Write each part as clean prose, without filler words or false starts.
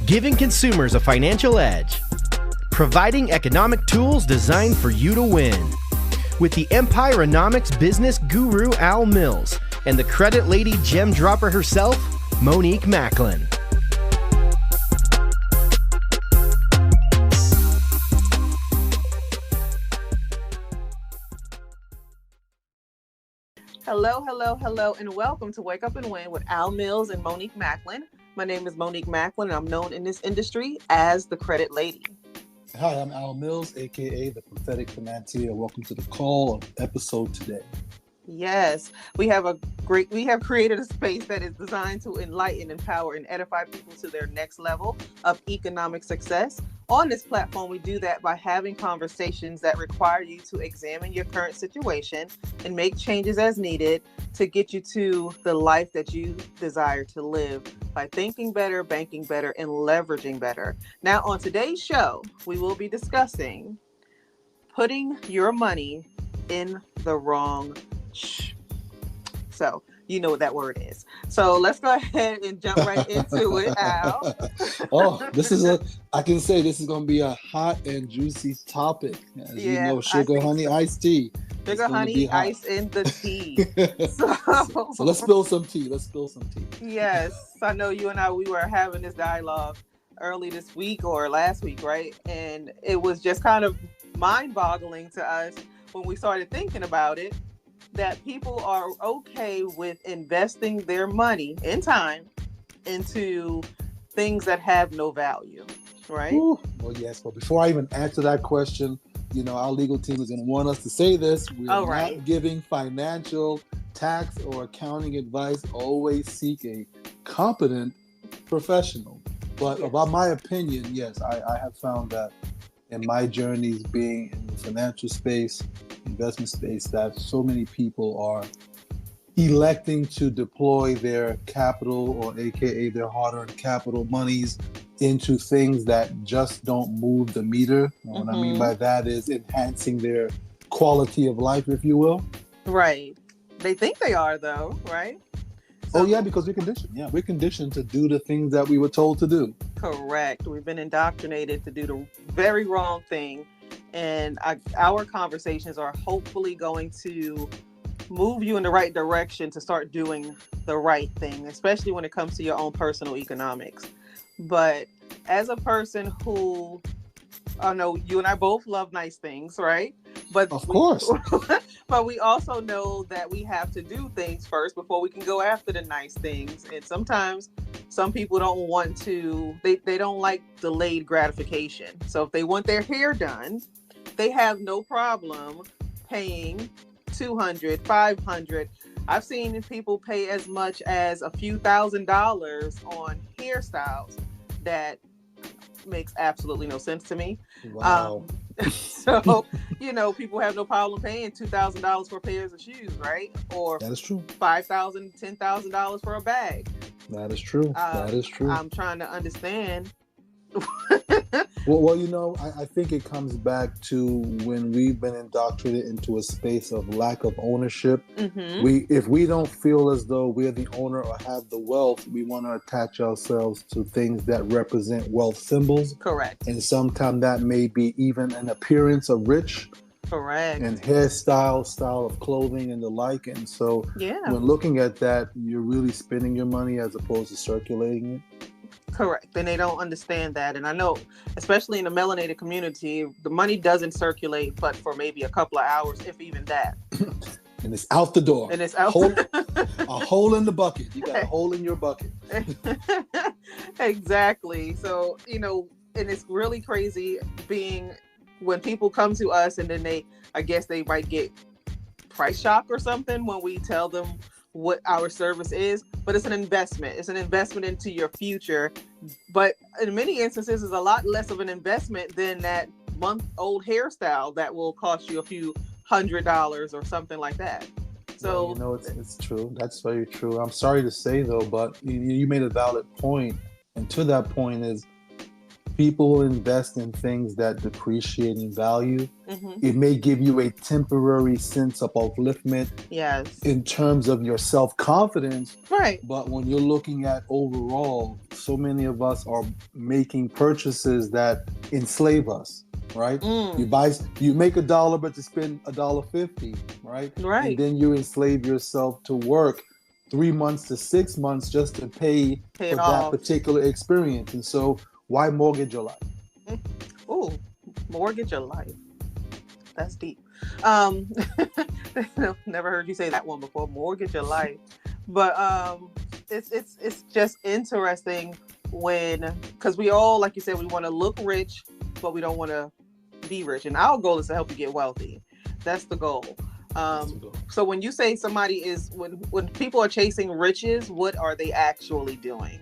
giving consumers a financial edge, providing economic tools designed for you to win. With the Empirenomics business guru Al Mills and the credit lady gem dropper herself, Monique Macklin. Hello, and welcome to Wake Up and Win with Al Mills and Monique Macklin. My name is Monique Macklin, and I'm known in this industry as the Credit Lady. Hi, I'm Al Mills, aka the Prophetic Financier. Welcome to the call episode today. Yes, we have created a space that is designed to enlighten, empower, and edify people to their next level of economic success. On this platform, we do that by having conversations that require you to examine your current situation and make changes as needed to get you to the life that you desire to live by thinking better, banking better, and leveraging better. Now, on today's show, we will be discussing putting your money in the wrong. So you know what that word is. So let's go ahead and jump right into it, Al. I can say this is going to be a hot and juicy topic. As you know, sugar, honey, iced tea. Sugar, honey, ice in the tea. So let's spill some tea. Yes. I know you and we were having this dialogue early this week or last week, right? And it was just kind of mind-boggling to us when we started thinking about it, that people are okay with investing their money and time into things that have no value, right? Ooh. Well, yes. But before I even answer that question, our legal team is going to want us to say this. We're not giving financial, tax, or accounting advice. Always seek a competent professional. But about my opinion, yes, I have found that in my journeys being in the financial space, investment space, that so many people are electing to deploy their capital, or AKA their hard-earned capital monies, into things that just don't move the meter. What I mean by that is enhancing their quality of life, if you will. Right. They think they are, though, right? So, because we're conditioned. Yeah, we're conditioned to do the things that we were told to do. Correct. We've been indoctrinated to do the very wrong thing. And our conversations are hopefully going to move you in the right direction to start doing the right thing, especially when it comes to your own personal economics. But as a person who, I know you and I both love nice things, right? But of course. But we also know that we have to do things first before we can go after the nice things. And sometimes some people don't want to, they don't like delayed gratification. So if they want their hair done, they have no problem paying $200, $500. I've seen people pay as much as a few $1,000s on hairstyles that makes absolutely no sense to me. Wow. So, people have no problem paying $2,000 for pairs of shoes, right? Or that is true. $5,000, $10,000 for a bag. That is true. I'm trying to understand. Well, I think it comes back to when we've been indoctrinated into a space of lack of ownership. If we don't feel as though we're the owner or have the wealth, we want to attach ourselves to things that represent wealth symbols. Correct. And sometimes that may be even an appearance of rich. Correct. And hairstyle, style of clothing, and the like. And so when looking at that, you're really spending your money as opposed to circulating it. Correct. And they don't understand that. And I know, especially in the melanated community, the money doesn't circulate but for maybe a couple of hours, if even that. And it's out the door. And it's out. A hole in the bucket. You got a hole in your bucket. Exactly. So, and it's really crazy when people come to us and then they might get price shock or something when we tell them what our service is, but it's an investment. It's an investment into your future. But in many instances, it's a lot less of an investment than that month-old hairstyle that will cost you a few $100s or something like that. So, it's true. That's very true. I'm sorry to say though, but you made a valid point. And to that point is, people will invest in things that depreciate in value. Mm-hmm. It may give you a temporary sense of upliftment Yes. in terms of your self-confidence. Right. But when you're looking at overall, so many of us are making purchases that enslave us, right? You make $1, but you spend $1.50, right? Right. And then you enslave yourself to work 3 months to 6 months just to pay for that particular experience. And so why mortgage your life? Ooh, mortgage your life. That's deep. Never heard you say that one before. Mortgage your life. But it's just interesting because we all, like you said, we want to look rich, but we don't want to be rich. And our goal is to help you get wealthy. That's the goal. So when you say somebody when people are chasing riches, what are they actually doing?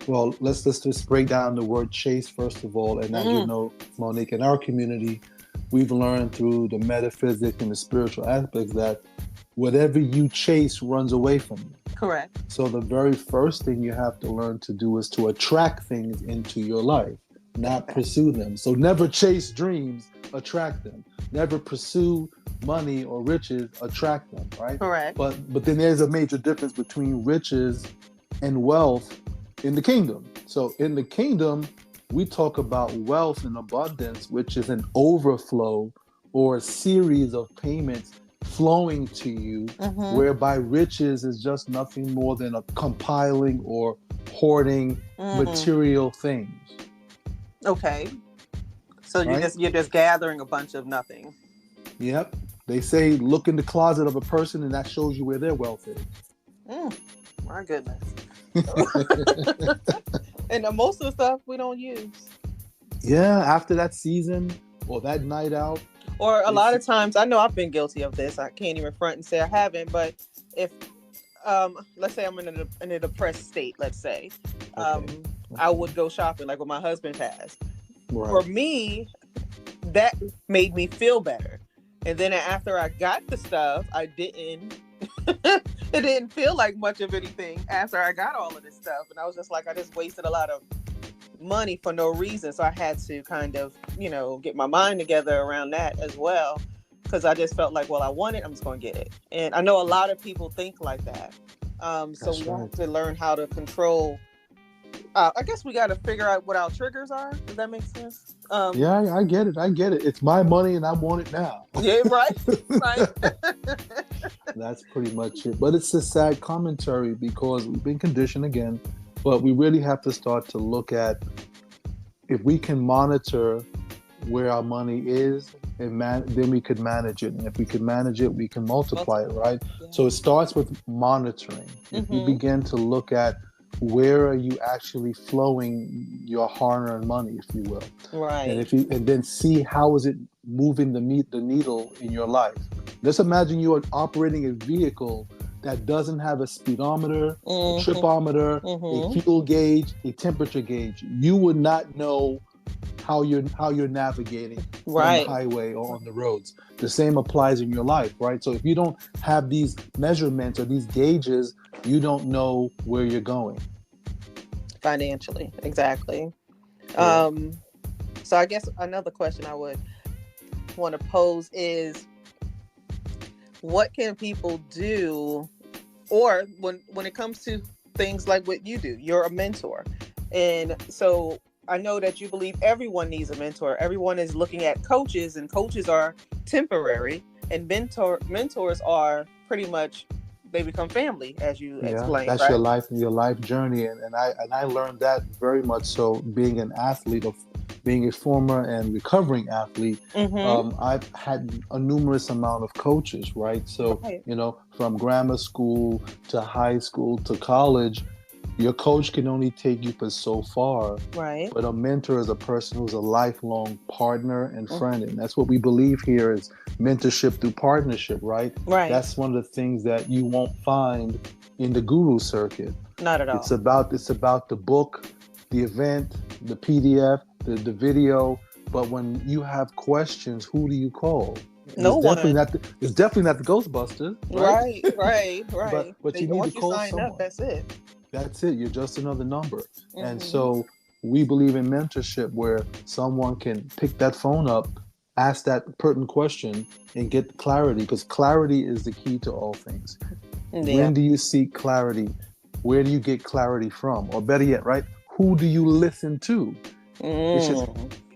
Well, let's just break down the word chase first of all. And as you know, Monique, in our community, we've learned through the metaphysics and the spiritual aspects that whatever you chase runs away from you. Correct. So the very first thing you have to learn to do is to attract things into your life, not pursue them. So never chase dreams, attract them. Never pursue money or riches, attract them, right? Correct. But then there's a major difference between riches and wealth in the kingdom. So in the kingdom, we talk about wealth and abundance, which is an overflow or a series of payments flowing to you, whereby riches is just nothing more than a compiling or hoarding material things. Okay. So you're just gathering a bunch of nothing. Yep. They say look in the closet of a person and that shows you where their wealth is. My goodness. And most of the stuff we don't use. Yeah, after that season or that night out. Or a lot of times, I know I've been guilty of this. I can't even front and say I haven't. But if, let's say I'm in a depressed state, let's say, I would go shopping like when my husband passed. Right. For me, that made me feel better. And then after I got the stuff, it didn't feel like much of anything after I got all of this stuff. And I was just like, I just wasted a lot of money for no reason. So I had to kind of, get my mind together around that as well. Because I just felt like, well, I want it, I'm just going to get it. And I know a lot of people think like that. So we have to learn how to control. I guess we got to figure out what our triggers are. Does that make sense? Yeah, I get it. It's my money and I want it now. Yeah, right. Right. That's pretty much it. But it's a sad commentary because we've been conditioned again. But we really have to start to look at if we can monitor where our money is, and then we could manage it. And if we can manage it, we can multiply it, right? Yeah. So it starts with monitoring. If you begin to look at where are you actually flowing your hard-earned money, if you will, right? And then see how is it moving the needle in your life. Let's imagine you are operating a vehicle that doesn't have a speedometer, a tripometer, a fuel gauge, a temperature gauge. You would not know how you're navigating on the highway or on the roads. The same applies in your life, right? So if you don't have these measurements or these gauges, you don't know where you're going. Financially, exactly. Yeah. So I guess another question I would want to pose is, what can people do, or when it comes to things like what you do, you're a mentor. And so I know that you believe everyone needs a mentor. Everyone is looking at coaches, and coaches are temporary, and mentors are pretty much, they become family, as you explained. That's right? your life journey. And I learned that very much so being an athlete, of being a former and recovering athlete. I've had a numerous amount of coaches, right? So, from grammar school to high school to college, your coach can only take you for so far. Right. But a mentor is a person who's a lifelong partner and friend. And that's what we believe here is mentorship through partnership, right? Right. That's one of the things that you won't find in the guru circuit. Not at all. It's about the book, the event, the PDF, the video. But when you have questions, who do you call? No one. It's definitely not the Ghostbusters. Right. But you need to call sign someone. Up, that's it. That's it. You're just another number. And so we believe in mentorship where someone can pick that phone up, ask that pertinent question, and get clarity, because clarity is the key to all things. Yeah. When do you seek clarity? Where do you get clarity from? Or better yet, right? Who do you listen to?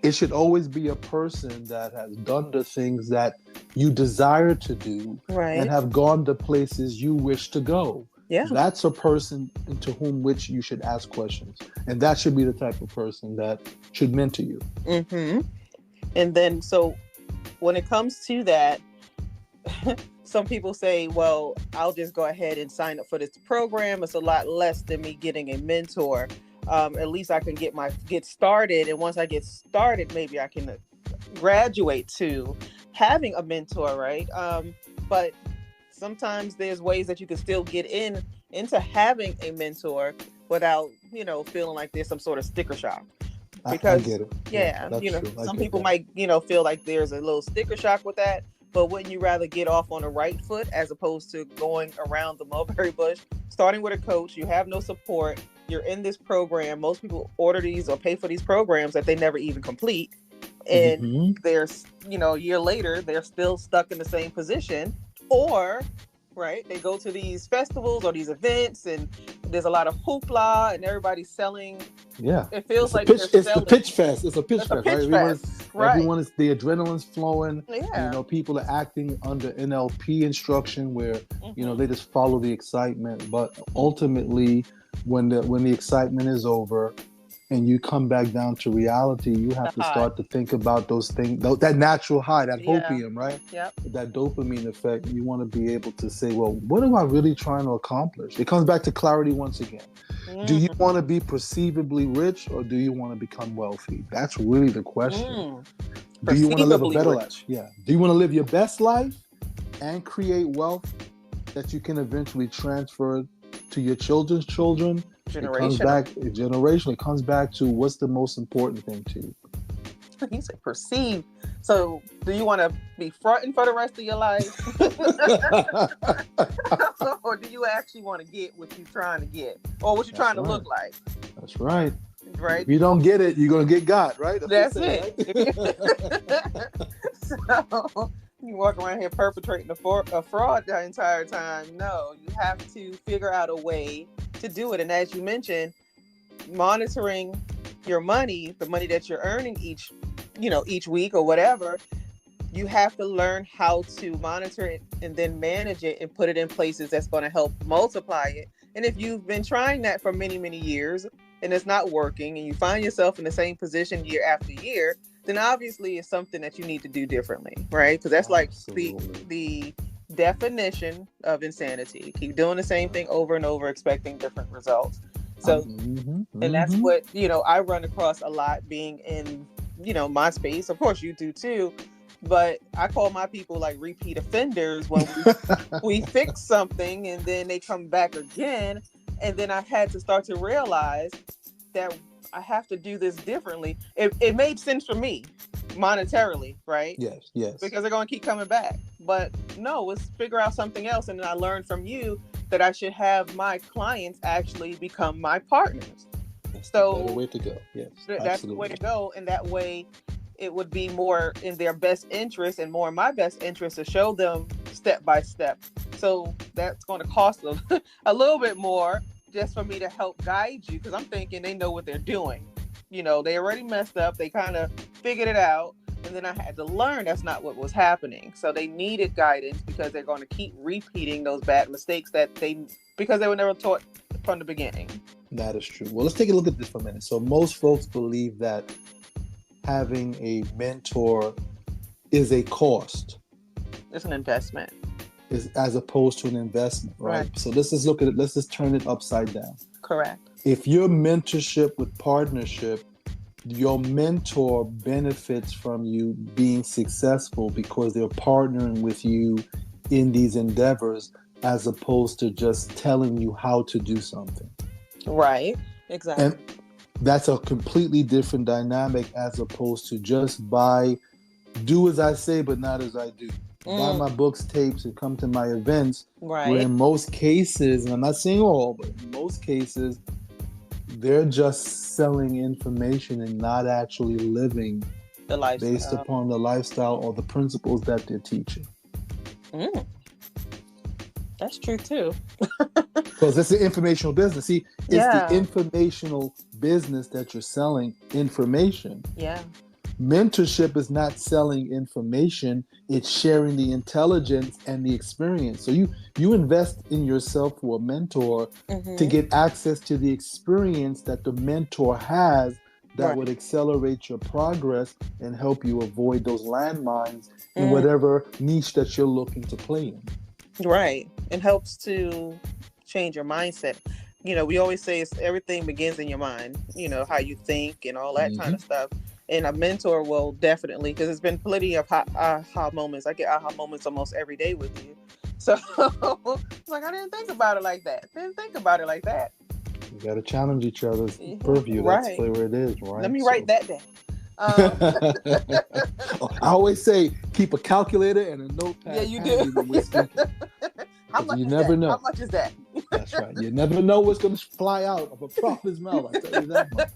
It should always be a person that has done the things that you desire to do, right, and have gone to places you wish to go. Yeah. That's a person to whom which you should ask questions. And that should be the type of person that should mentor you. Mm-hmm. And then, so when it comes to that, some people say, well, I'll just go ahead and sign up for this program. It's a lot less than me getting a mentor. At least I can get started. And once I get started, maybe I can graduate to having a mentor, right? But sometimes there's ways that you can still get into having a mentor without, feeling like there's some sort of sticker shock. Because, I get it. Yeah, some people might, feel like there's a little sticker shock with that. But wouldn't you rather get off on the right foot as opposed to going around the mulberry bush? Starting with a coach, you have no support. You're in this program. Most people order these or pay for these programs that they never even complete. And there's, a year later, they're still stuck in the same position. Or, right, they go to these festivals or these events and there's a lot of hoopla and everybody's selling. Yeah. It feels like it's the pitch fest. It's a pitch fest, right? Everyone is, the adrenaline's flowing. Yeah. People are acting under NLP instruction where, they just follow the excitement. But ultimately, when the excitement is over and you come back down to reality, you have to start to think about those things, that natural high, that hopium, right? Yep. That dopamine effect. You want to be able to say, well, what am I really trying to accomplish? It comes back to clarity once again. Do you want to be perceivably rich or do you want to become wealthy? That's really the question. Do you want to live a better life? Yeah. Do you want to live your best life and create wealth that you can eventually transfer to your children's children? It comes back generationally. It comes back to what's the most important thing to you. You say perceive. So do you want to be fronting for the rest of your life? Or do you actually want to get what you're trying to get? Or what you're trying to look like? That's right. Right. If you don't get it, you're going to get got, right? That's it. Right? So you walk around here perpetrating a fraud the entire time. No, you have to figure out a way to do it. And as you mentioned, monitoring your money, the money that you're earning each week or whatever, you have to learn how to monitor it and then manage it and put it in places that's going to help multiply it. And if you've been trying that for many, many years and it's not working and you find yourself in the same position year after year, then obviously it's something that you need to do differently, right? Because that's like the definition of insanity. Keep doing the same thing over and over, expecting different results. So, and that's what, I run across a lot being in, my space. Of course you do too, but I call my people like repeat offenders when we fix something and then they come back again. And then I had to start to realize that I have to do this differently. It made sense for me monetarily, right? Yes. Because they're going to keep coming back. But no, let's figure out something else. And then I learned from you that I should have my clients actually become my partners. So that's the way to go. Yes, that's the way to go. And that way it would be more in their best interest and more in my best interest to show them step by step. So that's going to cost them a little bit more just for me to help guide you, because I'm thinking they know what they're doing. They already messed up. They kind of figured it out. And then I had to learn that's not what was happening. So they needed guidance because they're going to keep repeating those bad mistakes because they were never taught from the beginning. That is true. Well, let's take a look at this for a minute. So most folks believe that having a mentor is a cost. It's an investment. Is as opposed to an investment, right? So let's just look at it. Let's just turn it upside down. Correct. If your mentorship with partnership, your mentor benefits from you being successful because they're partnering with you in these endeavors as opposed to just telling you how to do something. Right. Exactly. And that's a completely different dynamic as opposed to just do as I say, but not as I do. Buy my books, tapes, and come to my events. Right. Where in most cases, and I'm not saying all, but in most cases, They're just selling information and not actually living the lifestyle based upon the lifestyle or the principles that they're teaching. That's true too. Because it's an informational business. See, it's the informational business that you're selling information. Yeah. Mentorship is not selling information, it's sharing the intelligence and the experience. So you invest in yourself for a mentor to get access to the experience that the mentor has that would accelerate your progress and help you avoid those landmines in whatever niche that you're looking to play in. Right. It helps to change your mindset. You know, we always say everything begins in your mind, you know, how you think and all that kind of stuff. And a mentor will definitely, because there's been plenty of aha moments. I get aha moments almost every day with you. So it's like, I didn't think about it like that. You got to challenge each other's purview. That's where it is, right? Let me write that down. I always say, keep a calculator and a notepad. Yeah, you do. When we're speaking. You never know. How much is that? That's right. You never know what's going to fly out of a prophet's mouth. I tell you that much.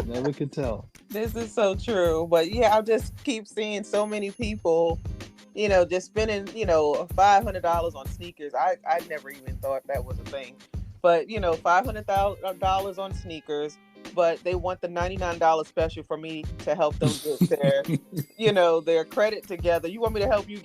You never can tell. This is so true. But yeah, I just keep seeing so many people, you know, just spending, you know, $500 on sneakers. I never even thought that was a thing. But, you know, $500 on sneakers, but they want the $99 special for me to help them get their, you know, their credit together. You want me to help you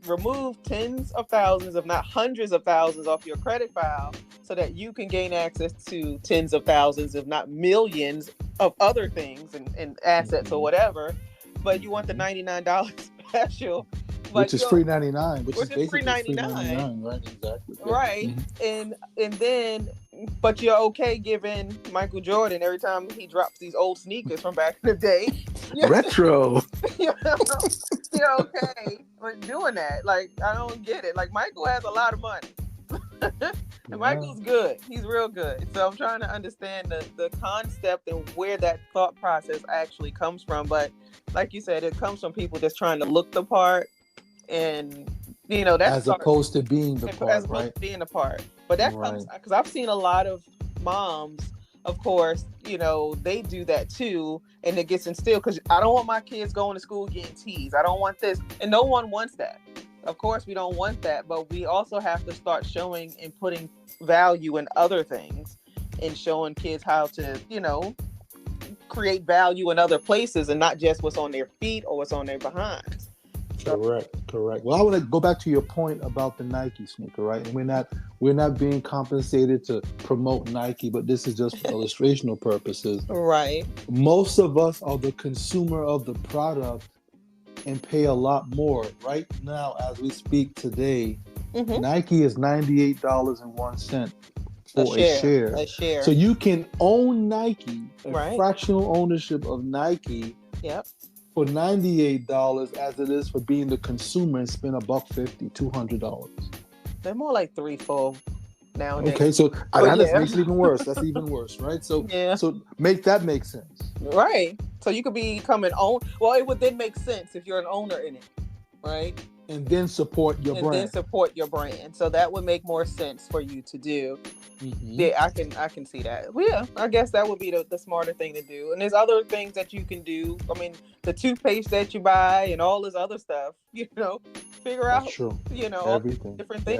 remove tens of thousands, if not hundreds of thousands off your credit file so that you can gain access to tens of thousands, if not millions of other things and assets or whatever. But you want the $99 special. Which is free 99, which is basically free 99, right? Exactly. Right. And then, but you're okay giving Michael Jordan every time he drops these old sneakers from back in the day. Retro. You're okay with doing that. Like, I don't get it. Like, Michael has a lot of money. And Michael's good. He's real good. So I'm trying to understand the concept and where that thought process actually comes from. But like you said, it comes from people just trying to look the part. And, you know, that's opposed to being the part, as opposed to being the part. But that comes because I've seen a lot of moms, of course, you know, they do that too, and it gets instilled because I don't want my kids going to school getting teased. I don't want this, and no one wants that. Of course, we don't want that, but we also have to start showing and putting value in other things, and showing kids how to, you know, create value in other places and not just what's on their feet or what's on their behinds. Correct. Well, I want to go back to your point about the Nike sneaker, right? And we're not being compensated to promote Nike, but this is just for illustrational purposes. Right. Most of us are the consumer of the product and pay a lot more. Right now, as we speak today, Nike is $98.01 for a share. So you can own Nike, fractional ownership of Nike. Yep. For $98 as it is for being the consumer and spend $150, $200. They're more like $3-4 nowadays. Okay, so that makes it even worse. That's even worse, right? So make that make sense. Right. So you could become an owner. Well, it would then make sense if you're an owner in it, right? And then support your brand. So that would make more sense for you to do. Yeah, I can see that. Well, yeah, I guess that would be the smarter thing to do. And there's other things that you can do. I mean, the toothpaste that you buy and all this other stuff, you know, figure out, you know, everything, different things.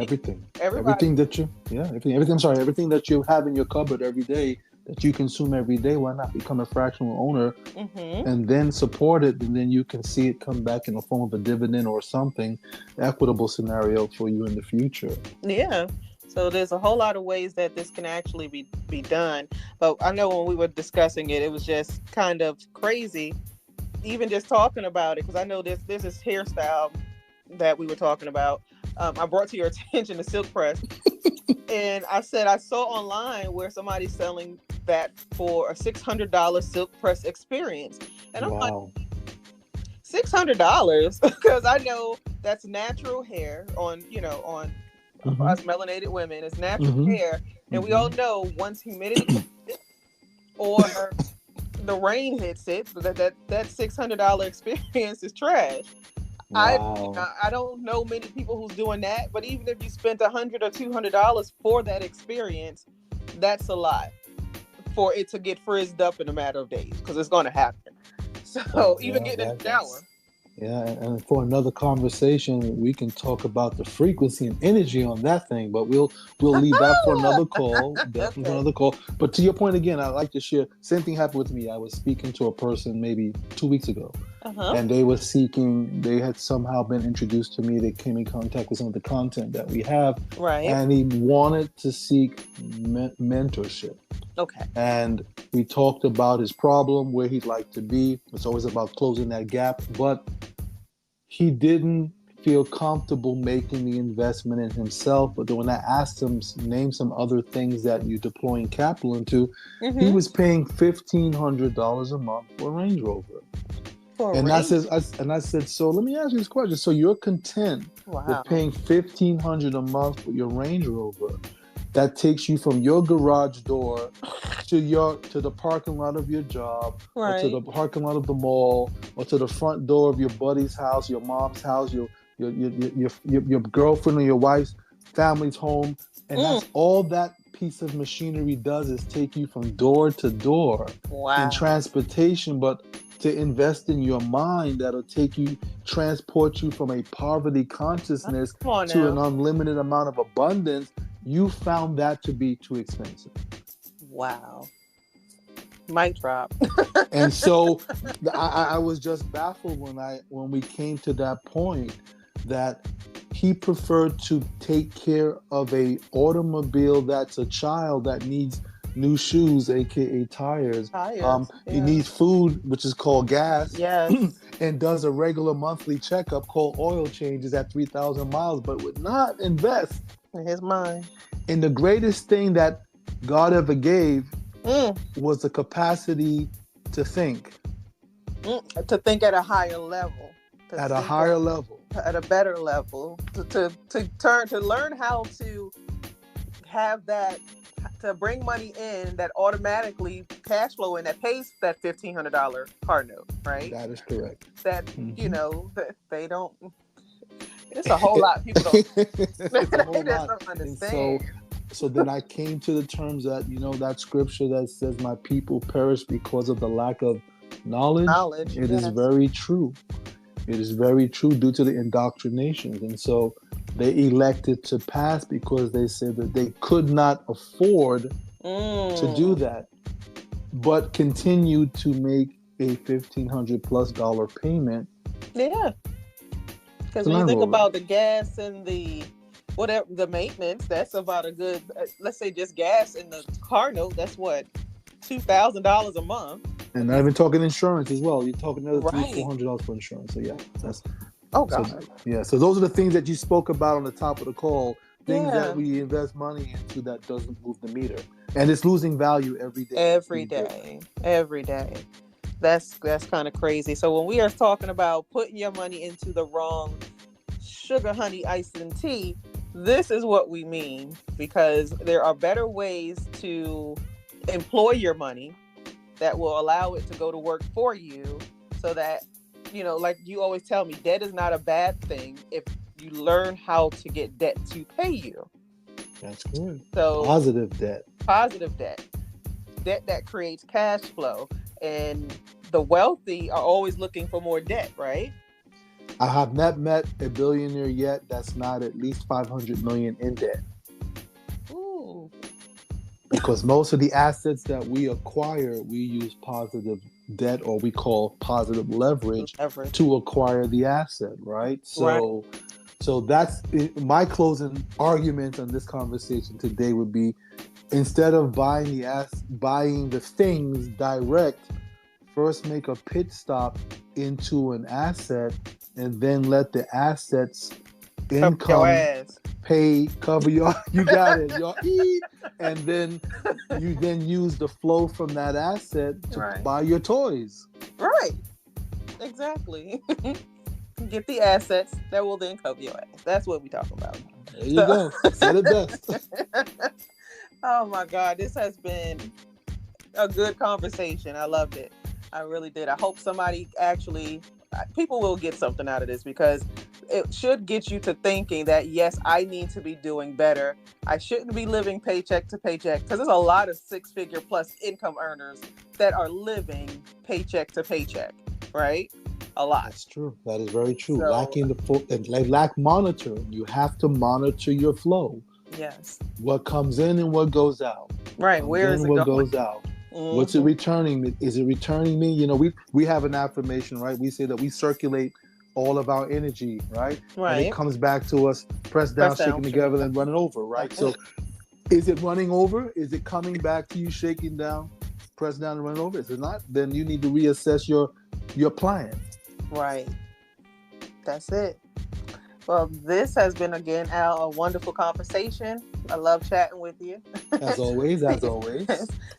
Everything that you have in your cupboard every day, that you consume every day, why not become a fractional owner and then support it, and then you can see it come back in the form of a dividend or something, equitable scenario for you in the future. Yeah. So there's a whole lot of ways that this can actually be done. But I know when we were discussing it, it was just kind of crazy, even just talking about it, because I know there's this hairstyle that we were talking about. I brought to your attention the silk press. And I said I saw online where somebody's selling that for a $600 silk press experience. And I'm like, $600? Because I know that's natural hair on us melanated women. It's natural hair. And we all know once humidity hits it, or the rain hits it, that $600 experience is trash. Wow. I don't know many people who's doing that, but even if you spent $100 or $200 for that experience, that's a lot for it to get frizzed up in a matter of days, because it's going to happen. So even getting in the shower. Yeah, and for another conversation, we can talk about the frequency and energy on that thing, but we'll leave that for another call. Definitely for another call. But to your point again, I like to share. Same thing happened with me. I was speaking to a person maybe 2 weeks ago, and they were seeking. They had somehow been introduced to me. They came in contact with some of the content that we have, right? And he wanted to seek mentorship. Okay. And we talked about his problem, where he'd like to be. It's always about closing that gap, but he didn't feel comfortable making the investment in himself. But then when I asked him, name some other things that you're deploying capital into, he was paying $1,500 a month for a Range Rover. I said, so let me ask you this question. So you're content with paying $1,500 a month for your Range Rover that takes you from your garage door to the parking lot of your job, or to the parking lot of the mall, or to the front door of your buddy's house, your mom's house, your girlfriend or your wife's family's home, and that's all that piece of machinery does, is take you from door to door in transportation. But to invest in your mind, that'll transport you from a poverty consciousness to an unlimited amount of abundance, you found that to be too expensive. Wow. Mic drop. And so I was just baffled when we came to that point, that he preferred to take care of a automobile that's a child that needs new shoes, aka tires. He needs food, which is called gas. Yes. And does a regular monthly checkup called oil changes at 3,000 miles, but would not invest in his mind in the greatest thing that God ever gave, was the capacity to think. To think at a higher level. At a higher level. At a better level. To learn how to have that, to bring money in that automatically cash flow in, that pays that $1,500 car note, right? That is correct. That, that they don't, it's a whole lot. People don't understand. So then I came to the terms that, that scripture that says, my people perish because of the lack of knowledge. It is very true. It is very true, due to the indoctrinations. And so they elected to pass because they said that they could not afford to do that, but continued to make a $1,500+ payment. Yeah. Because when you think about the gas and the whatever, the maintenance, that's about a good, let's say just gas in the car note, that's what, $2,000 a month. And not even talking insurance as well. You're talking another $300-$400 for insurance. So yeah, that's. Oh God. So those are the things that you spoke about on the top of the call. Things that we invest money into that doesn't move the meter, and it's losing value every day. Every day. That's kind of crazy. So when we are talking about putting your money into the wrong sugar, honey, ice, and tea, this is what we mean, because there are better ways to employ your money that will allow it to go to work for you, so that, like you always tell me, debt is not a bad thing if you learn how to get debt to pay you. That's good. So positive debt that creates cash flow, and the wealthy are always looking for more debt, right? I have not met a billionaire yet that's not at least 500 million in debt. Ooh. Because most of the assets that we acquire, we use positive debt, or we call positive leverage to acquire the asset, right? So that's my closing argument on this conversation today would be, instead of buying the things direct, first make a pit stop into an asset, and then let the assets income cover your, you got it, your and then you use the flow from that asset to buy your toys. Right. Exactly. Get the assets that will then cover your ass. That's what we talk about. There you go. Said it best. Oh my God, this has been a good conversation. I loved it. I really did. I hope somebody actually people will get something out of this, because it should get you to thinking that, yes, I need to be doing better. I shouldn't be living paycheck to paycheck, because there's a lot of 6-figure plus income earners that are living paycheck to paycheck, right? A lot. That's true. That is very true. So, lacking the lack monitoring. You have to monitor your flow. Yes. What comes in and what goes out. Right. Where is it what going? Goes out. Mm-hmm. What's it returning me? Is it returning me? You know, we have an affirmation, right? We say that we circulate all of our energy, right? Right. And it comes back to us, pressed down, shaking together, and running over, right? So is it running over? Is it coming back to you, shaking down, pressed down, and running over? If it's not, then you need to reassess your plan. Right. That's it. Well, this has been, again, Al, a wonderful conversation. I love chatting with you. As always.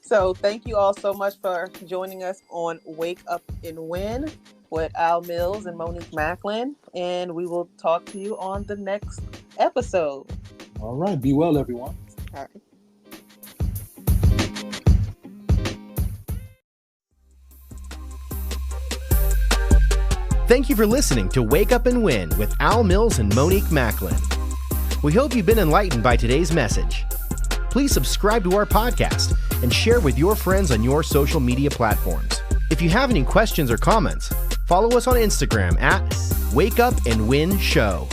So thank you all so much for joining us on Wake Up and Win with Al Mills and Monique Macklin. And we will talk to you on the next episode. All right. Be well, everyone. All right. Thank you for listening to Wake Up and Win with Al Mills and Monique Macklin. We hope you've been enlightened by today's message. Please subscribe to our podcast and share with your friends on your social media platforms. If you have any questions or comments, follow us on Instagram at Wake Up and Win Show.